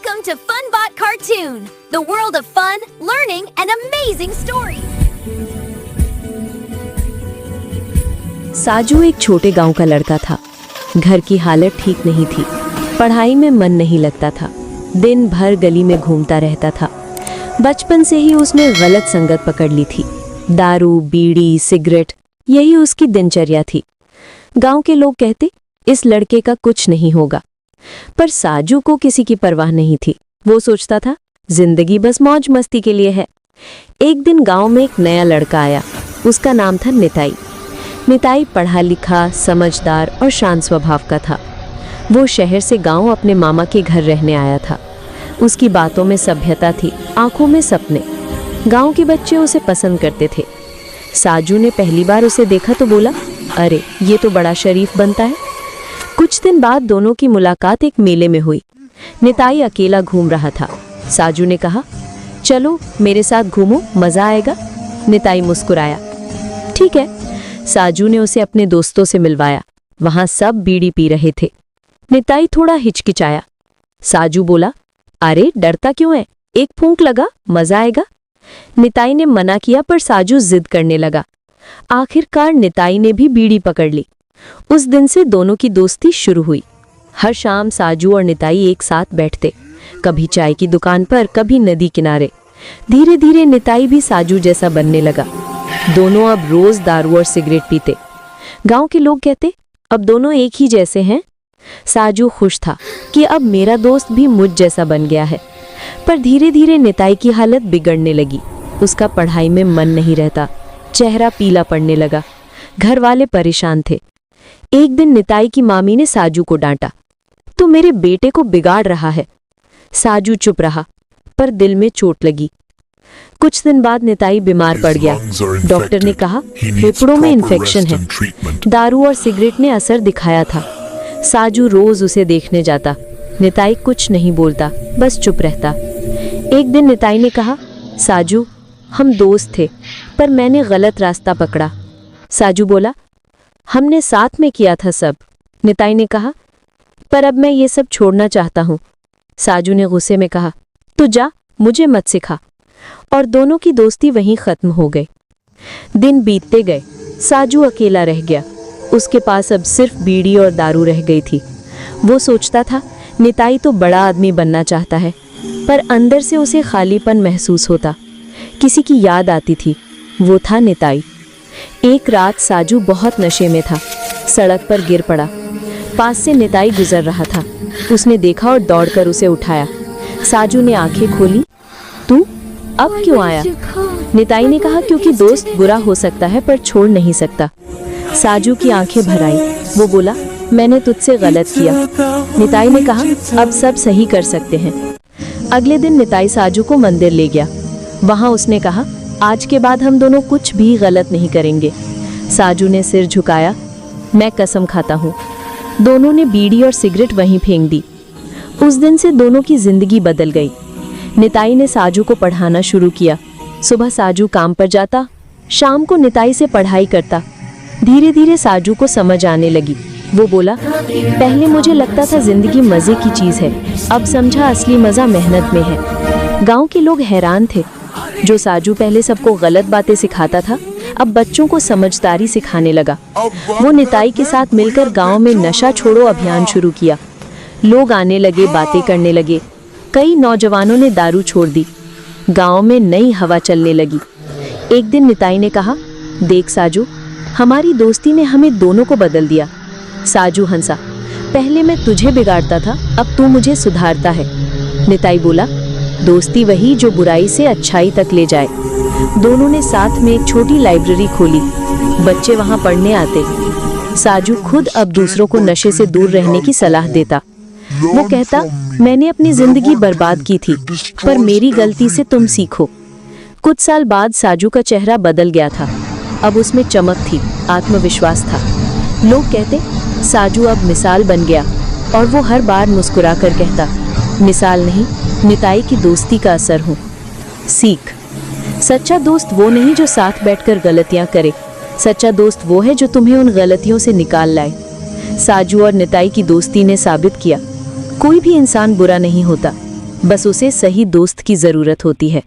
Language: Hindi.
Welcome to FunBot Cartoon, the world of fun, learning, and amazing stories. साजू एक छोटे गांव का लड़का था। घर की हालत ठीक नहीं थी, पढ़ाई में मन नहीं लगता था, दिन भर गली में घूमता रहता था। बचपन से ही उसने गलत संगत पकड़ ली थी। दारू, बीड़ी, सिगरेट, यही उसकी दिनचर्या थी। गांव के लोग कहते इस लड़के का कुछ नहीं होगा, पर साजू को किसी की परवाह नहीं थी। वो सोचता था जिंदगी बस मौज मस्ती के लिए है। एक दिन गांव में एक नया लड़का आया। उसका नाम था निताई। निताई पढ़ा लिखा, समझदार और शांत स्वभाव का था। वो शहर से गांव अपने मामा के घर रहने आया था। उसकी बातों में सभ्यता थी, आंखों में सपने। गांव के बच्चे उसे पसंद करते थे। साजू ने पहली बार उसे देखा तो बोला, अरे ये तो बड़ा शरीफ बनता है। कुछ दिन बाद दोनों की मुलाकात एक मेले में हुई। निताई अकेला घूम रहा था। साजू ने कहा, चलो मेरे साथ घूमो, मजा आएगा। निताई मुस्कुराया। ठीक है। साजू ने उसे अपने दोस्तों से मिलवाया। वहां सब बीड़ी पी रहे थे। निताई थोड़ा हिचकिचाया। साजू बोला, अरे डरता क्यों है, एक फूंक लगा, मजा आएगा। निताई ने मना किया, पर साजू जिद करने लगा। आखिरकार निताई ने भी बीड़ी पकड़ ली। उस दिन से दोनों की दोस्ती शुरू हुई। हर शाम साजू और निताई एक साथ बैठते, कभी चाय की दुकान पर, कभी नदी किनारे। धीरे धीरे निताई भी साजू जैसा बनने लगा। दोनों अब रोज दारू और सिगरेट पीते। गांव के लोग कहते अब दोनों एक ही जैसे हैं। साजू खुश था कि अब मेरा दोस्त भी मुझ जैसा बन गया है। पर धीरे धीरे निताई की हालत बिगड़ने लगी। उसका पढ़ाई में मन नहीं रहता, चेहरा पीला पड़ने लगा। घर वाले परेशान थे। एक दिन निताई की मामी ने साजू को डांटा, तू मेरे बेटे को बिगाड़ रहा है। साजू चुप रहा, पर दिल में चोट लगी। कुछ दिन बाद निताई बीमार पड़ गया। डॉक्टर ने कहा फेफड़ों में इन्फेक्शन है। दारू और सिगरेट ने असर दिखाया था। साजू रोज उसे देखने जाता। निताई कुछ नहीं बोलता, बस चुप रहता। एक दिन निताई ने कहा, साजू हम दोस्त थे, पर मैंने गलत रास्ता पकड़ा। साजू बोला, हमने साथ में किया था सब। निताई ने कहा, पर अब मैं ये सब छोड़ना चाहता हूँ। साजू ने गुस्से में कहा, तू जा, मुझे मत सिखा। और दोनों की दोस्ती वहीं खत्म हो गई। दिन बीतते गए। साजू अकेला रह गया। उसके पास अब सिर्फ बीड़ी और दारू रह गई थी। वो सोचता था निताई तो बड़ा आदमी बनना चाहता है, पर अंदर से उसे खालीपन महसूस होता। किसी की याद आती थी, वो था निताई। एक रात साजू बहुत नशे में था। सड़क पर गिर पड़ा। पास से निताई गुजर रहा था। उसने देखा और दौड़कर उसे उठाया। साजू ने आंखें खोली। तू अब क्यों आया? निताई ने कहा, क्योंकि दोस्त बुरा हो सकता है पर छोड़ नहीं सकता। साजू की आंखें भर आई। वो बोला, मैंने तुझसे गलत किया। निताई ने कहा, अब सब सही कर सकते हैं। अगले दिन निताई साजू को मंदिर ले गया। वहां उसने कहा, आज के बाद हम दोनों कुछ भी गलत नहीं करेंगे। साजू ने सिर झुकाया, मैं कसम खाता हूँ। दोनों ने बीड़ी और सिगरेट वहीं फेंक दी। उस दिन से दोनों की जिंदगी बदल गई। निताई ने साजू को पढ़ाना शुरू किया। सुबह साजू काम पर जाता, शाम को निताई से पढ़ाई करता। धीरे धीरे साजू को समझ आने लगी। वो बोला, पहले मुझे लगता था जिंदगी मजे की चीज है, अब समझा असली मजा मेहनत में है। गांव के लोग हैरान थे। जो साजू पहले सबको गलत बातें सिखाता था, अब बच्चों को समझदारी सिखाने लगा। वो निताई के साथ मिलकर गांव में नशा छोड़ो अभियान शुरू किया। लोग आने लगे, बातें करने लगे। कई नौजवानों ने दारू छोड़ दी। गांव में नई हवा चलने लगी। एक दिन निताई ने कहा, देख साजू, हमारी दोस्ती ने हमें दोनों को बदल दिया। साजू हंसा, पहले मैं तुझे बिगाड़ता था, अब तू मुझे सुधारता है। निताई बोला, दोस्ती वही जो बुराई से अच्छाई तक ले जाए। दोनों ने साथ में एक छोटी लाइब्रेरी खोली। बच्चे वहां पढ़ने आते। साजू खुद अब दूसरों को नशे से दूर रहने की सलाह देता। वो कहता, मैंने अपनी जिंदगी बर्बाद की थी, पर मेरी गलती से तुम सीखो। कुछ साल बाद साजू का चेहरा बदल गया था। अब उसमें चमक थी, आत्मविश्वास था। लोग कहते साजू अब मिसाल बन गया, और वो हर बार मुस्कुरा कर कहता, मिसाल नहीं, निताई की दोस्ती का असर हूँ। सीख, सच्चा दोस्त वो नहीं जो साथ बैठकर गलतियां करे। सच्चा दोस्त वो है जो तुम्हें उन गलतियों से निकाल लाए। साजू और निताई की दोस्ती ने साबित किया, कोई भी इंसान बुरा नहीं होता, बस उसे सही दोस्त की जरूरत होती है।